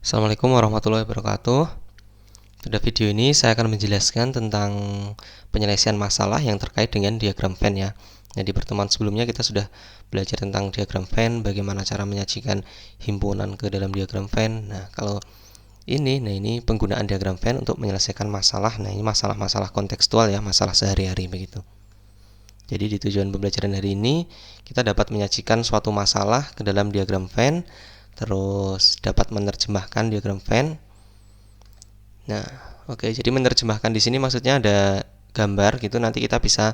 Assalamualaikum warahmatullahi wabarakatuh. Pada video ini saya akan menjelaskan tentang penyelesaian masalah yang terkait dengan diagram Venn ya. Nah, di pertemuan sebelumnya kita sudah belajar tentang diagram Venn, bagaimana cara menyajikan himpunan ke dalam diagram Venn. Nah, kalau ini penggunaan diagram Venn untuk menyelesaikan masalah. Nah, ini masalah-masalah kontekstual ya, masalah sehari-hari begitu. Jadi di tujuan pembelajaran hari ini kita dapat menyajikan suatu masalah ke dalam diagram Venn, terus dapat menerjemahkan diagram Venn. Nah, oke, jadi menerjemahkan di sini maksudnya ada gambar gitu, nanti kita bisa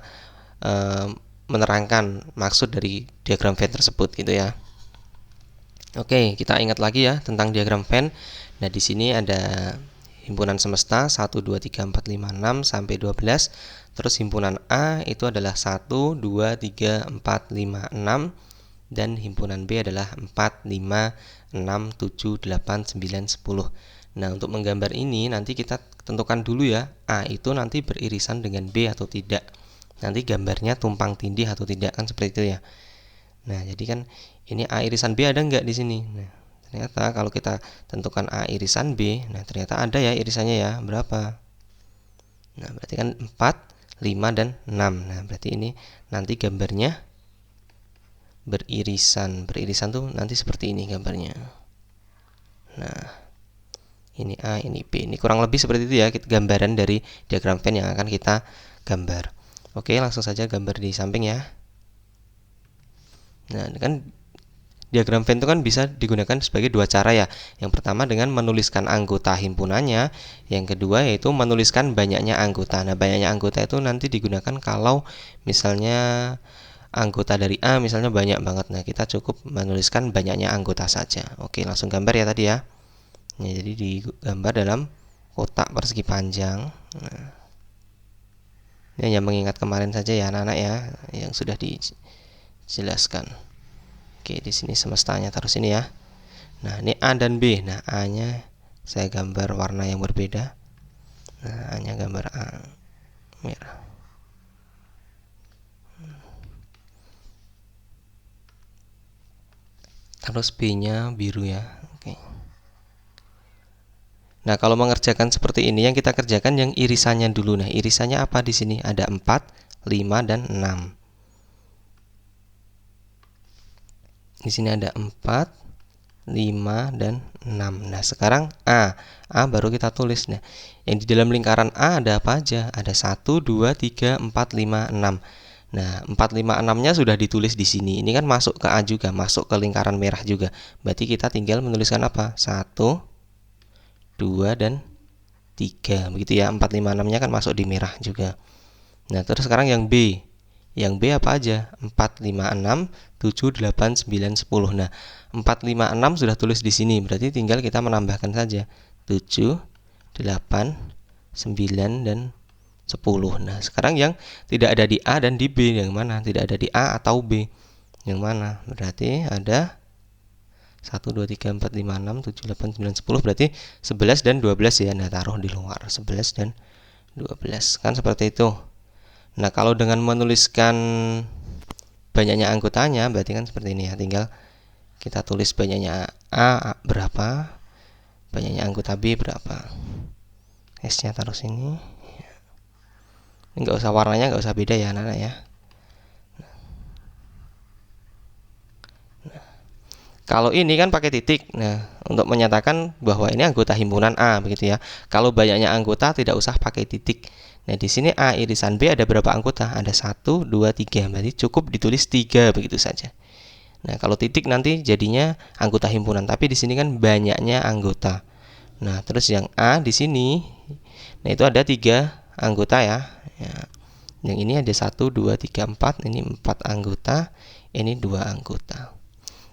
menerangkan maksud dari diagram Venn tersebut gitu ya. Oke, kita ingat lagi ya tentang diagram Venn. Nah, di sini ada himpunan semesta 1 2 3 4 5 6 sampai 12. Terus himpunan A itu adalah 1 2 3 4 5 6 dan himpunan B adalah 4 5 6 7 8 9 10. Nah, untuk menggambar ini nanti kita tentukan dulu ya, A itu nanti beririsan dengan B atau tidak. Nanti gambarnya tumpang tindih atau tidak, kan seperti itu ya. Nah, jadi kan ini A irisan B ada nggak di sini? Nah, ternyata kalau kita tentukan A irisan B, nah ternyata ada ya irisannya ya, berapa? Nah, berarti kan 4, 5, dan 6. Nah, berarti ini nanti gambarnya beririsan. Beririsan tuh nanti seperti ini gambarnya. Nah, ini A, ini B. Ini kurang lebih seperti itu ya, gambaran dari diagram Venn yang akan kita gambar. Oke, langsung saja gambar di samping ya. Nah, ini kan diagram Venn itu kan bisa digunakan sebagai dua cara ya. Yang pertama dengan menuliskan anggota himpunannya, yang kedua yaitu menuliskan banyaknya anggota. Nah, banyaknya anggota itu nanti digunakan kalau misalnya anggota dari A misalnya banyak banget. Nah, kita cukup menuliskan banyaknya anggota saja. Oke, langsung gambar ya tadi ya. Nah, jadi digambar dalam kotak persegi panjang. Nah, ini hanya mengingat kemarin saja ya anak-anak ya, yang sudah dijelaskan. Oke, di sini semestanya taruh sini ya. Nah, ini A dan B. Nah, A-nya saya gambar warna yang berbeda. Nah, A-nya gambar A merah. Terus B-nya biru ya. Oke. Nah, kalau mengerjakan seperti ini yang kita kerjakan yang irisannya dulu. Nah, irisannya apa di sini? Ada 4, 5, dan 6. Di sini ada 4, 5, dan 6. Nah, sekarang A baru kita tulis. Nah, yang di dalam lingkaran A ada apa aja? Ada 1, 2, 3, 4, 5, 6. Nah, 4, 5, 6-nya sudah ditulis di sini. Ini kan masuk ke A juga, masuk ke lingkaran merah juga. Berarti kita tinggal menuliskan apa? 1, 2, dan 3. Begitu ya, 4, 5, 6-nya kan masuk di merah juga. Nah, terus sekarang yang B. Yang B apa aja? 4, 5, 6, 7, 8, 9, 10. Nah, 4, 5, 6 sudah tulis di sini. Berarti tinggal kita menambahkan saja 7, 8, 9, dan 10. Nah, sekarang yang tidak ada di A dan di B yang mana? Tidak ada di A atau B. Yang mana? Berarti ada 1, 2, 3, 4, 5, 6, 7, 8, 9, 10. Berarti 11 dan 12 ya. Nah, taruh di luar 11 dan 12. Kan seperti itu. Nah, kalau dengan menuliskan banyaknya anggotanya, berarti kan seperti ini ya. Tinggal kita tulis banyaknya A berapa, banyaknya anggota B berapa. S-nya taruh sini. Ini nggak usah warnanya, nggak usah beda ya anak-anak ya. Kalau ini kan pakai titik. Nah, untuk menyatakan bahwa ini anggota himpunan A begitu ya. Kalau banyaknya anggota tidak usah pakai titik. Nah, di sini A irisan B ada berapa anggota? Ada 1, 2, 3. Berarti cukup ditulis 3 begitu saja. Nah, kalau titik nanti jadinya anggota himpunan, tapi di sini kan banyaknya anggota. Nah, terus yang A di sini, nah itu ada 3 anggota ya. Yang ini ada 1, 2, 3, 4. Ini 4 anggota, ini 2 anggota.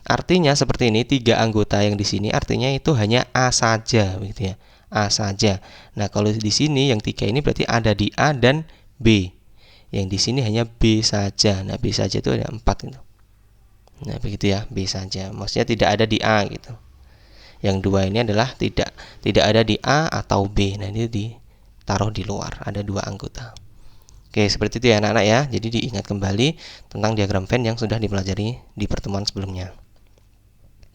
Artinya seperti ini, 3 anggota yang di sini artinya itu hanya A saja begitu ya. A saja. Nah, kalau di sini yang 3 ini berarti ada di A dan B. Yang di sini hanya B saja. Nah, B saja itu ada 4 gitu. Nah, begitu ya, B saja. Maksudnya tidak ada di A gitu. Yang 2 ini adalah tidak ada di A atau B. Nah, ini ditaruh di luar. Ada 2 anggota. Oke, seperti itu ya anak-anak ya. Jadi diingat kembali tentang diagram Venn yang sudah dipelajari di pertemuan sebelumnya.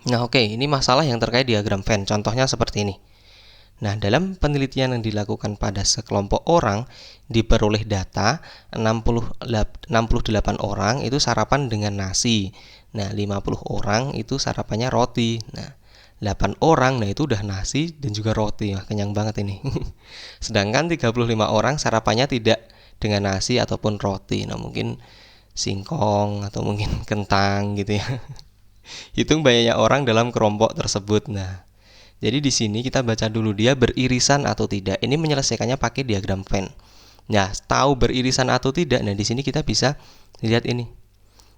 Nah, oke, ini masalah yang terkait diagram Venn. Contohnya seperti ini. Nah, dalam penelitian yang dilakukan pada sekelompok orang, diperoleh data 68 orang itu sarapan dengan nasi. Nah, 50 orang itu sarapannya roti. Nah, 8 orang, nah itu udah nasi dan juga roti. Wah, kenyang banget ini. Sedangkan 35 orang sarapannya tidak dengan nasi ataupun roti. Nah, mungkin singkong atau mungkin kentang gitu ya. Hitung banyaknya orang dalam kelompok tersebut. Nah, jadi di sini kita baca dulu dia beririsan atau tidak. Ini menyelesaikannya pakai diagram Venn. Nah, tahu beririsan atau tidak. Nah, di sini kita bisa lihat ini.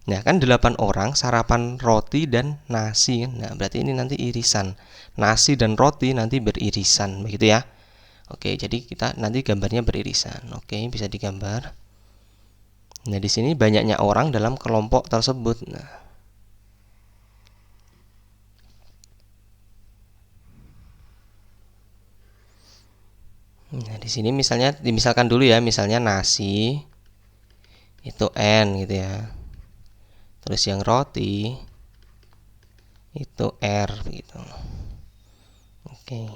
Nah, kan 8 orang sarapan roti dan nasi. Nah, berarti ini nanti irisan. Nasi dan roti nanti beririsan, begitu ya. Oke, jadi kita nanti gambarnya beririsan. Oke, bisa digambar. Nah, di sini banyaknya orang dalam kelompok tersebut. Nah, di sini misalnya dimisalkan dulu ya, misalnya nasi itu N gitu ya. Terus yang roti itu R begitu. Oke.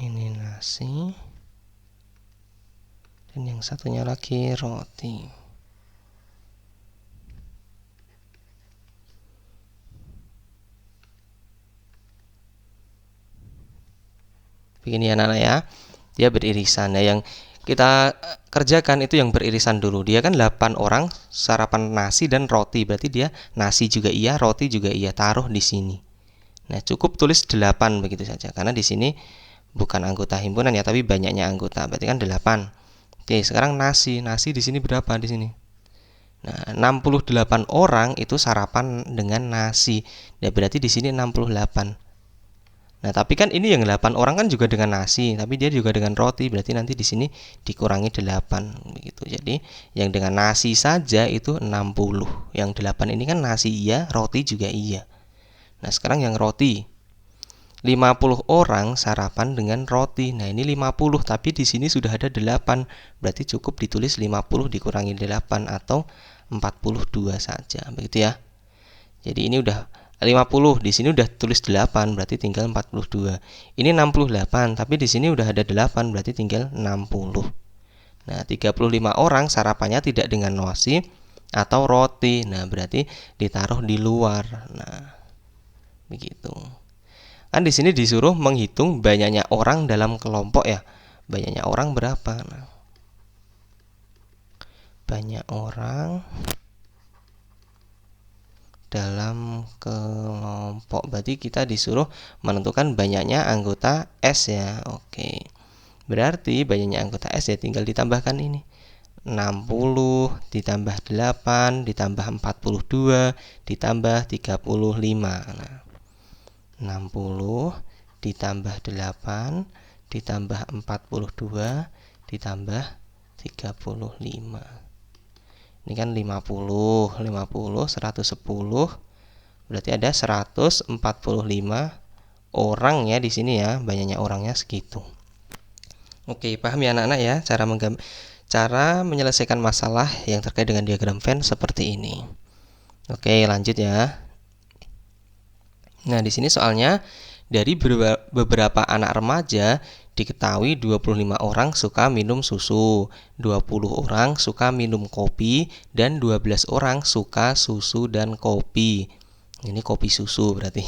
Ini nasi dan yang satunya lagi roti. Begini ya anak-anak ya. Dia beririsan. Nah, yang kita kerjakan itu yang beririsan dulu. Dia kan 8 orang sarapan nasi dan roti. Berarti dia nasi juga iya, roti juga iya. Taruh di sini. Nah, cukup tulis 8 begitu saja. Karena di sini bukan anggota himpunan ya, tapi banyaknya anggota. Berarti kan 8. Oke, sekarang nasi. Nasi di sini berapa di sini? Nah, 68 orang itu sarapan dengan nasi. Nah, berarti di sini 68. Nah, tapi kan ini yang 8 orang kan juga dengan nasi, tapi dia juga dengan roti, berarti nanti di sini dikurangi 8 begitu. Jadi, yang dengan nasi saja itu 60. Yang 8 ini kan nasi iya, roti juga iya. Nah, sekarang yang roti. 50 orang sarapan dengan roti. Nah, ini 50, tapi di sini sudah ada 8. Berarti cukup ditulis 50 dikurangi 8 atau 42 saja, begitu ya. Jadi ini udah 50, di sini udah tulis 8, berarti tinggal 42. Ini 68, tapi di sini udah ada 8, berarti tinggal 60. Nah, 35 orang sarapannya tidak dengan nasi atau roti. Nah, berarti ditaruh di luar. Nah, begitu. Kan di sini disuruh menghitung banyaknya orang dalam kelompok ya. Banyaknya orang berapa? Nah, banyak orang dalam kelompok. Berarti kita disuruh menentukan banyaknya anggota S ya. Oke. Berarti banyaknya anggota S ya tinggal ditambahkan ini. 60 ditambah 8 ditambah 42 ditambah 35. Nah, 60 ditambah 8 ditambah 42 ditambah 35. Ini kan 50, 110. Berarti ada 145 orang ya di sini ya, banyaknya orangnya segitu. Oke, paham ya anak-anak ya cara menyelesaikan masalah yang terkait dengan diagram Venn seperti ini. Oke, lanjut ya. Nah, di sini soalnya dari beberapa anak remaja diketahui 25 orang suka minum susu, 20 orang suka minum kopi, dan 12 orang suka susu dan kopi. Ini kopi susu berarti.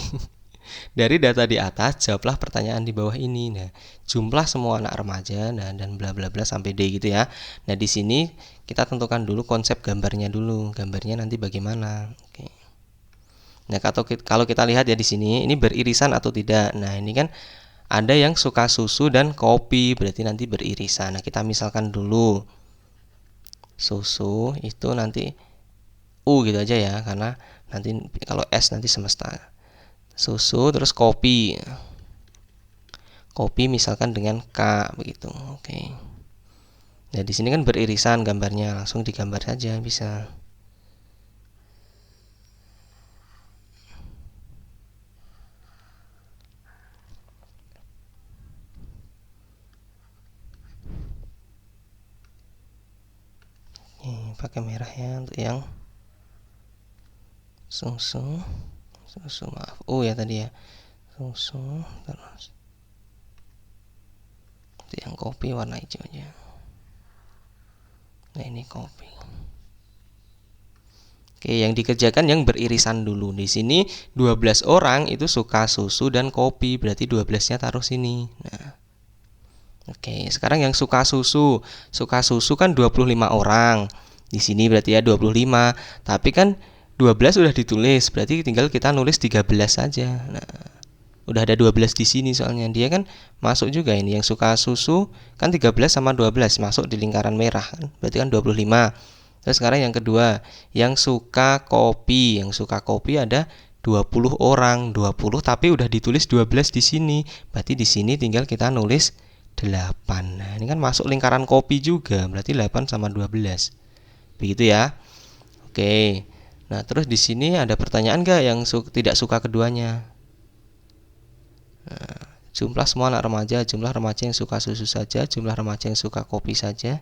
Dari data di atas, jawablah pertanyaan di bawah ini. Nah, jumlah semua anak remaja, nah, dan bla bla bla sampai D gitu ya. Nah, di sini kita tentukan dulu konsep gambarnya dulu. Gambarnya nanti bagaimana? Oke. Nah, kalau kita lihat ya di sini, ini beririsan atau tidak. Nah, ini kan ada yang suka susu dan kopi, berarti nanti beririsan. Nah, kita misalkan dulu susu itu nanti U gitu aja ya, karena nanti kalau S nanti semesta. Susu terus kopi. Kopi misalkan dengan K begitu. Oke. Nah, di sini kan beririsan gambarnya, langsung digambar saja bisa. Oke, pakai merah ya untuk yang susu maaf. Oh ya tadi ya. Susu terus untuk yang kopi warna hijau aja. Nah, ini kopi. Oke, yang dikerjakan yang beririsan dulu. Di sini 12 orang itu suka susu dan kopi, berarti 12-nya taruh sini. Nah. Oke, sekarang yang suka susu. Suka susu kan 25 orang. Di sini berarti ya 25. Tapi kan 12 udah ditulis, berarti tinggal kita nulis 13 saja. Nah, udah ada 12 di sini soalnya. Dia kan masuk juga ini yang suka susu kan 13 sama 12 masuk di lingkaran merah kan. Berarti kan 25. Terus sekarang yang kedua, yang suka kopi. Yang suka kopi ada 20 orang, 20 tapi udah ditulis 12 di sini. Berarti di sini tinggal kita nulis 8. Nah, ini kan masuk lingkaran kopi juga, berarti 8 sama 12. Begitu ya. Oke. Nah, terus di sini ada pertanyaan enggak yang tidak suka keduanya? Nah, jumlah semua anak remaja, jumlah remaja yang suka susu saja, jumlah remaja yang suka kopi saja.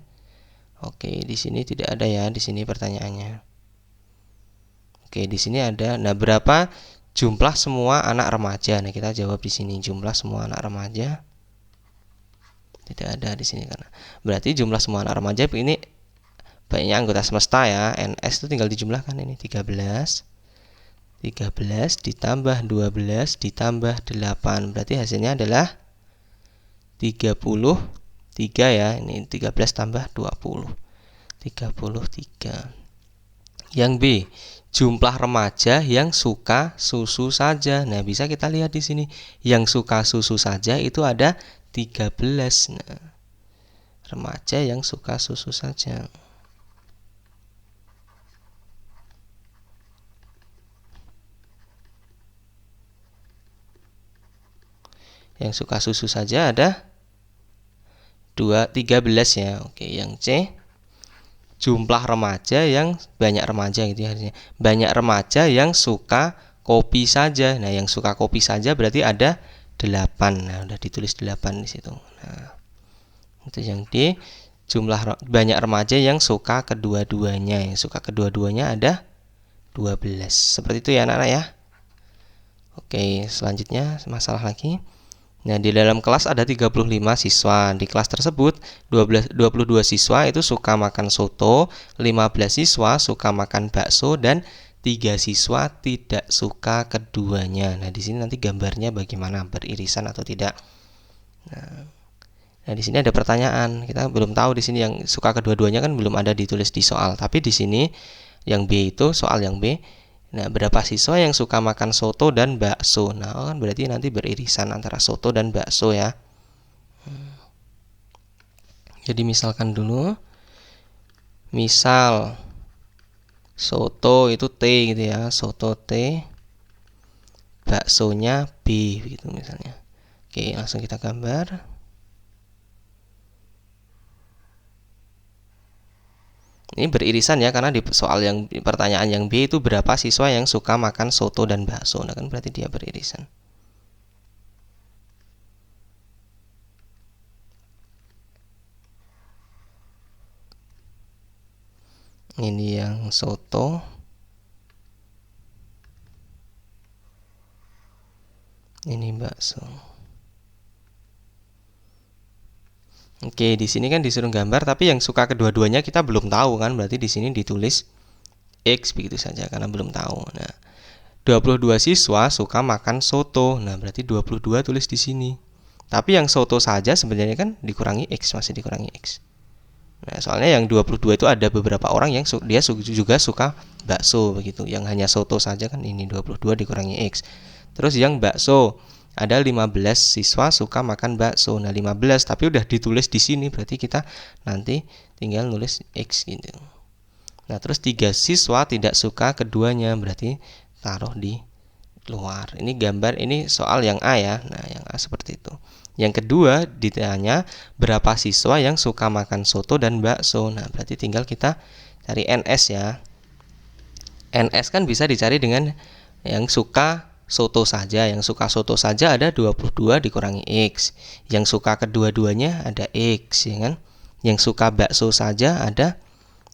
Oke, di sini tidak ada ya, di sini pertanyaannya. Oke, di sini ada. Nah, berapa jumlah semua anak remaja? Nah, kita jawab di sini jumlah semua anak remaja. Tidak ada di sini karena berarti jumlah semua anak remaja ini banyaknya anggota semesta ya. NS itu tinggal dijumlahkan ini 13 ditambah 12 ditambah 8. Berarti hasilnya adalah 33 ya. Ini 13 tambah 20. 33. Yang B, jumlah remaja yang suka susu saja. Nah, bisa kita lihat di sini. Yang suka susu saja itu ada 13. Nah, remaja yang suka susu saja. Yang suka susu saja ada 13 ya. Oke, yang C, jumlah remaja yang banyak remaja gitu ya. Banyak remaja yang suka kopi saja. Nah, yang suka kopi saja berarti ada 8. Nah, udah ditulis 8 di situ. Nah, itu yang D, jumlah banyak remaja yang suka kedua-duanya. Yang suka kedua-duanya ada 12. Seperti itu ya anak-anak ya. Oke, selanjutnya masalah lagi. Nah, di dalam kelas ada 35 siswa. Di kelas tersebut 22 siswa itu suka makan soto, 15 siswa suka makan bakso, dan 3 siswa tidak suka keduanya. Nah, di sini nanti gambarnya bagaimana, beririsan atau tidak. Nah, di sini ada pertanyaan. Kita belum tahu di sini yang suka kedua-duanya kan belum ada ditulis di soal. Tapi di sini yang B itu soal yang B. Nah, berapa siswa yang suka makan soto dan bakso? Nah, kan berarti nanti beririsan antara soto dan bakso ya. Jadi misalkan dulu. Misal soto itu T gitu ya. Soto T, baksonya B gitu misalnya. Oke, langsung kita gambar. Ini beririsan ya, karena di soal yang pertanyaan yang B itu berapa siswa yang suka makan soto dan bakso. Nah, kan berarti dia beririsan. Ini yang soto. Ini bakso. Oke, di sini kan disuruh gambar, tapi yang suka kedua-duanya kita belum tahu kan, berarti di sini ditulis X begitu saja karena belum tahu. Nah, 22 siswa suka makan soto. Nah, berarti 22 tulis di sini. Tapi yang soto saja sebenarnya kan dikurangi X, masih dikurangi X. Nah, soalnya yang 22 itu ada beberapa orang yang dia juga suka bakso begitu. Yang hanya soto saja kan ini 22 dikurangi X. Terus yang bakso ada 15 siswa suka makan bakso. Nah, 15 tapi udah ditulis di sini, berarti kita nanti tinggal nulis X gitu. Nah, terus 3 siswa tidak suka keduanya, berarti taruh di luar. Ini gambar, ini soal yang A ya. Nah, yang A seperti itu. Yang kedua ditanya berapa siswa yang suka makan soto dan bakso. Nah, berarti tinggal kita cari NS ya. NS kan bisa dicari dengan yang suka soto saja. Yang suka soto saja ada 22 dikurangi X. Yang suka kedua-duanya ada X ya kan. Yang suka bakso saja ada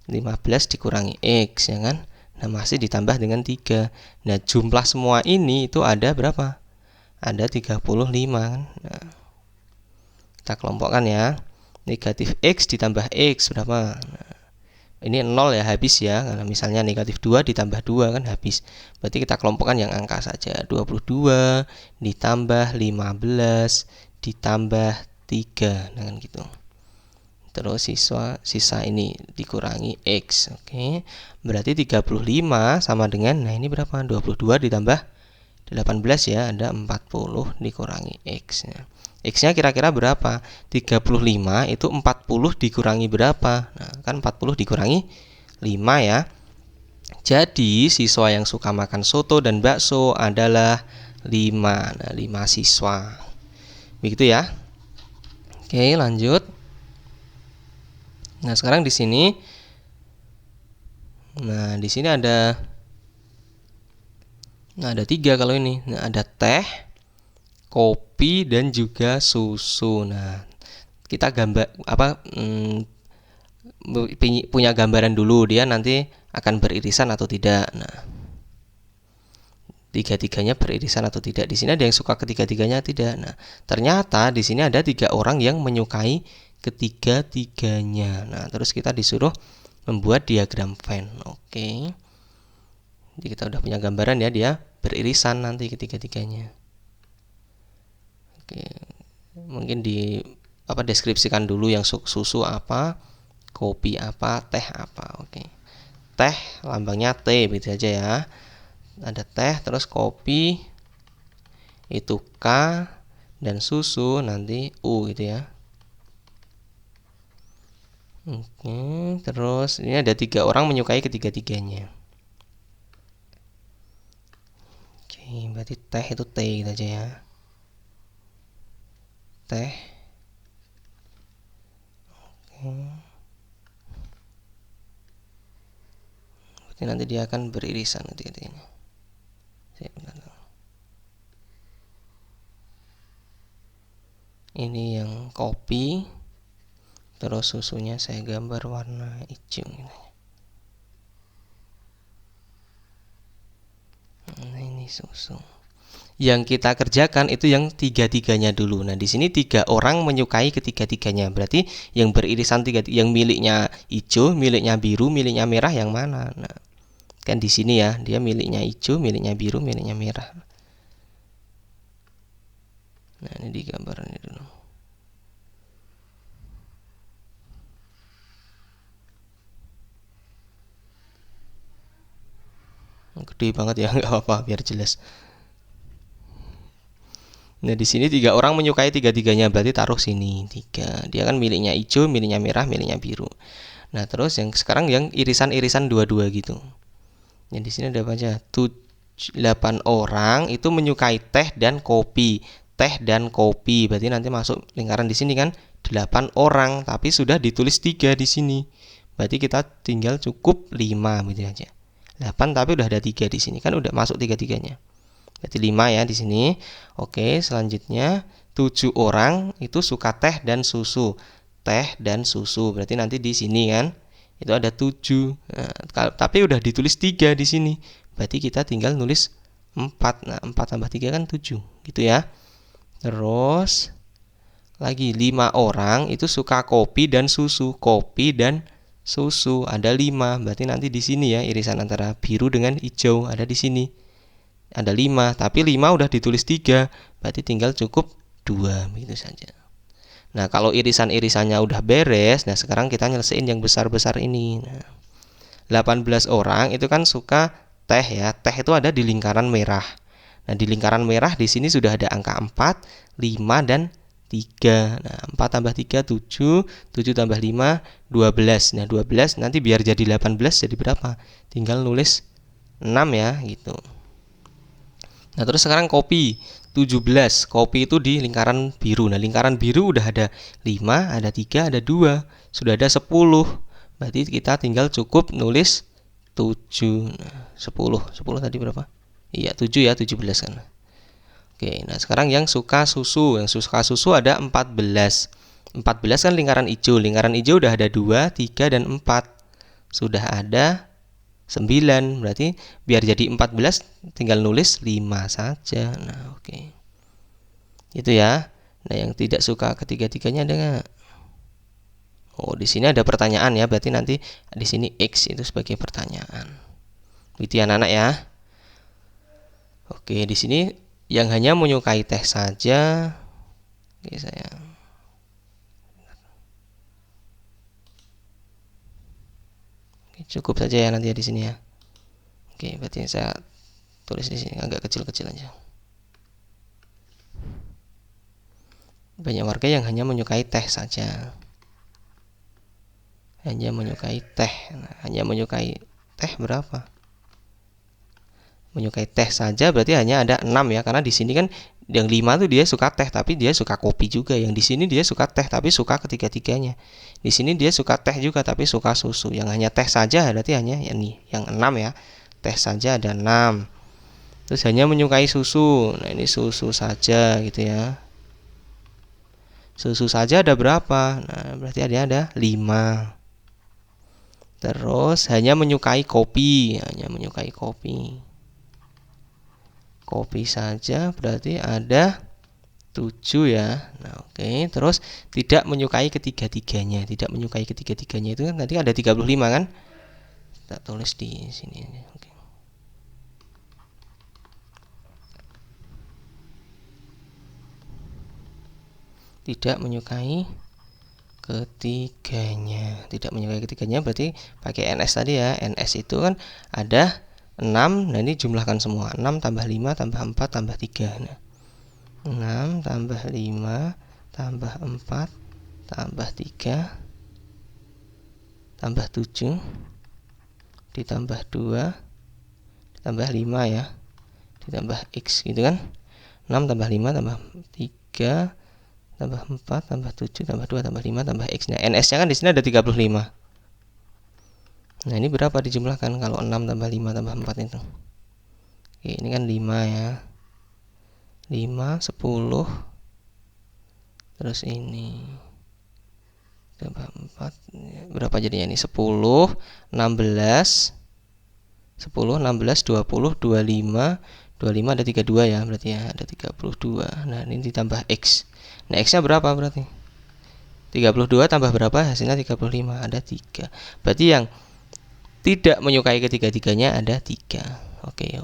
15 dikurangi X, ya kan? Nah, masih ditambah dengan 3. Nah, jumlah semua ini itu ada berapa? Ada 35 kan? Nah, kita kelompokkan ya. Negatif X ditambah X berapa? Nah, ini 0 ya, habis ya. Karena misalnya negatif 2 ditambah 2 kan habis. Berarti kita kelompokkan yang angka saja. 22 ditambah 15 ditambah 3. Nah, kan gitu. Terus sisa ini dikurangi X. Oke. Berarti 35 sama dengan, nah ini berapa? 22 ditambah 18 ya, ada 40 dikurangi X. Nah, X-nya kira-kira berapa? 35 itu 40 dikurangi berapa? Nah, kan 40 dikurangi 5 ya. Jadi, siswa yang suka makan soto dan bakso adalah 5. Nah, 5 siswa. Begitu ya. Oke, lanjut. Nah, sekarang di sini ada 3 kalau ini. Nah, ada teh, kopi dan juga susu. Nah, kita punya gambaran dulu dia nanti akan beririsan atau tidak. Nah, tiga-tiganya beririsan atau tidak. Di sini ada yang suka ketiga-tiganya tidak. Nah, ternyata di sini ada 3 orang yang menyukai ketiga-tiganya. Nah, terus kita disuruh membuat diagram Venn. Oke. Jadi kita udah punya gambaran ya, dia beririsan nanti ketiga-tiganya. Oke, mungkin deskripsikan dulu yang susu apa, kopi apa, teh apa. Oke. Teh lambangnya T begitu aja ya. Ada teh, terus kopi itu K, dan susu nanti U gitu ya. Oke, terus ini ada 3 orang menyukai ketiga-tiganya. Oke, berarti teh itu T gitu aja ya. Teh. Oke. Berarti nanti dia akan beririsan ketiga-tiganya. Ini yang kopi, terus susunya saya gambar warna hijau gitu. Nah, ini susu. Yang kita kerjakan itu yang tiga-tiganya dulu. Nah, di sini 3 orang menyukai ketiga-tiganya. Berarti yang beririsan yang miliknya hijau, miliknya biru, miliknya merah yang mana? Nah, kan di sini ya, dia miliknya hijau, miliknya biru, miliknya merah. Nah, ini di gambarannya dulu. Gede banget ya, nggak apa-apa biar jelas. Nah, di sini 3 orang menyukai tiga-tiganya, berarti taruh sini 3. Dia kan miliknya hijau, miliknya merah, miliknya biru. Nah, terus yang sekarang yang irisan-irisan 2-2 gitu. Nah, di sini ada apa aja? 8 orang itu menyukai teh dan kopi. Teh dan kopi, berarti nanti masuk lingkaran di sini kan 8 orang, tapi sudah ditulis 3 di sini. Berarti kita tinggal cukup 5 gitu aja. 8 tapi udah ada 3 di sini kan udah masuk tiga-tiganya. Berarti 5 ya di sini. Oke, selanjutnya 7 orang itu suka teh dan susu. Teh dan susu. Berarti nanti di sini kan itu ada 7. Nah, tapi udah ditulis 3 di sini. Berarti kita tinggal nulis 4. Nah, 4 tambah 3 kan 7. Gitu ya. Terus lagi 5 orang itu suka kopi dan susu. Kopi dan susu ada 5. Berarti nanti di sini ya irisan antara biru dengan hijau ada di sini. Ada 5, tapi 5 udah ditulis 3, berarti tinggal cukup 2, begitu saja. Nah, kalau irisan-irisannya udah beres, nah sekarang kita nyelesain yang besar-besar ini. Nah, 18 orang itu kan suka teh ya. Teh itu ada di lingkaran merah. Nah, di lingkaran merah di sini sudah ada angka 4, 5 dan 3. Nah, 4 tambah 3 7, 7 tambah 5 12. Nah, 12 nanti biar jadi 18 jadi berapa? Tinggal nulis 6 ya, gitu. Nah, terus sekarang kopi 17. Kopi itu di lingkaran biru. Nah, lingkaran biru udah ada 5, ada 3, ada 2. Sudah ada 10. Berarti kita tinggal cukup nulis 7. Nah, 10. 10 tadi berapa? Iya, 7 ya, 17 kan. Oke, nah sekarang yang suka susu. Yang suka susu ada 14. 14 kan lingkaran hijau. Lingkaran hijau udah ada 2, 3, dan 4. sudah ada 9. Berarti biar jadi 14 tinggal nulis 5 saja. Nah, oke. Itu ya. Nah, yang tidak suka ketiga-tiganya ada nggak? Oh, di sini ada pertanyaan ya. Berarti nanti di sini X itu sebagai pertanyaan. Gitu ya anak-anak ya. Oke, di sini yang hanya menyukai teh saja. Oke, sayang. Oke, cukup saja ya nanti ya di sini ya. Oke, berarti saya tulis di sini agak kecil-kecil aja. Banyak warga yang hanya menyukai teh saja. Hanya menyukai teh. Nah, hanya menyukai teh berapa? Menyukai teh saja berarti hanya ada 6 ya, karena di sini kan yang 5 tuh dia suka teh tapi dia suka kopi juga. Yang di sini dia suka teh tapi suka ketiga-tiganya. Di sini dia suka teh juga tapi suka susu. Yang hanya teh saja berarti hanya ini yang 6 ya. Teh saja ada 6. Terus hanya menyukai susu. Nah, ini susu saja gitu ya. Susu saja ada berapa? Nah, berarti ada 5. Terus hanya menyukai kopi. Hanya menyukai kopi. Kopi saja berarti ada 7 ya. Nah, oke. Terus tidak menyukai ketiga-tiganya. Tidak menyukai ketiga-tiganya itu kan nanti ada 35 kan? Kita tulis di sini. Oke. Tidak menyukai ketiganya. Tidak menyukai ketiganya berarti pakai NS tadi ya. NS itu kan ada 6. Nah, ini jumlahkan semua. 6 tambah 5 tambah 4 tambah 3. Nah, 6 tambah 5 tambah 4 tambah 3 tambah 7 ditambah 2 ditambah 5 ya, ditambah X gitu kan. 6 tambah 5 tambah 3 tambah 4 tambah 7 tambah 2 tambah 5 tambah X. Nah, NS-nya kan di sini ada 35. Nah, ini berapa dijumlahkan kalau 6 tambah 5 tambah 4 itu? Oke, ini kan 5 ya. 5, 10. Terus ini tambah 4. Berapa jadinya ini? 10, 16. 10, 16, 20, 25. 25 ada 32 ya, berarti ya ada 32. Nah, ini ditambah X. Nah, X-nya berapa berarti? 32 tambah berapa? Hasilnya 35. Ada 3. Berarti yang tidak menyukai ketiga-tiganya ada 3.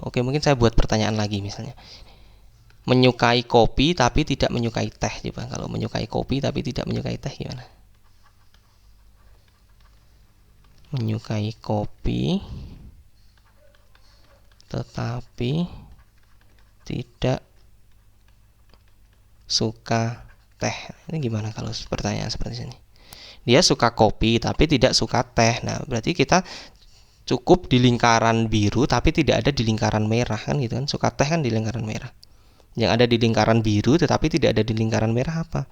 Oke, mungkin saya buat pertanyaan lagi misalnya. Menyukai kopi tapi tidak menyukai teh. Coba kalau menyukai kopi tapi tidak menyukai teh gimana? Menyukai kopi tetapi tidak suka teh. Ini gimana kalau pertanyaan seperti ini? Dia suka kopi tapi tidak suka teh. Nah, berarti kita cukup di lingkaran biru tapi tidak ada di lingkaran merah kan gitu kan. Suka teh kan di lingkaran merah. Yang ada di lingkaran biru tetapi tidak ada di lingkaran merah apa?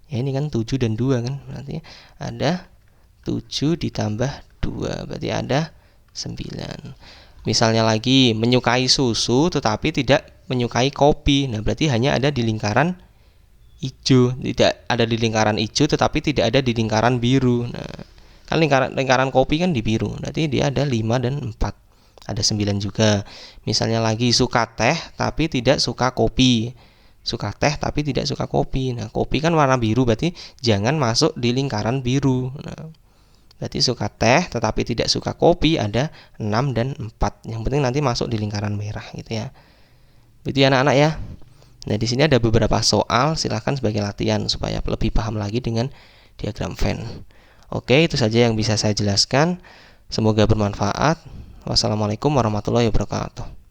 Ya ini kan 7 dan 2 kan. Berarti ada 7 ditambah 2. Berarti ada 9. Misalnya lagi menyukai susu tetapi tidak menyukai kopi. Nah, berarti hanya ada di lingkaran hijau. Tidak ada di lingkaran hijau tetapi tidak ada di lingkaran biru. Nah, kan lingkaran kopi kan di biru. Berarti dia ada 5 dan 4. Ada 9 juga. Misalnya lagi suka teh tapi tidak suka kopi. Suka teh tapi tidak suka kopi. Nah, kopi kan warna biru berarti jangan masuk di lingkaran biru. Nah, berarti suka teh tetapi tidak suka kopi ada 6 dan 4. Yang penting nanti masuk di lingkaran merah gitu ya. Begitu ya anak-anak ya. Nah, di sini ada beberapa soal, silahkan sebagai latihan supaya lebih paham lagi dengan diagram Venn. Oke, itu saja yang bisa saya jelaskan. Semoga bermanfaat. Wassalamualaikum warahmatullahi wabarakatuh.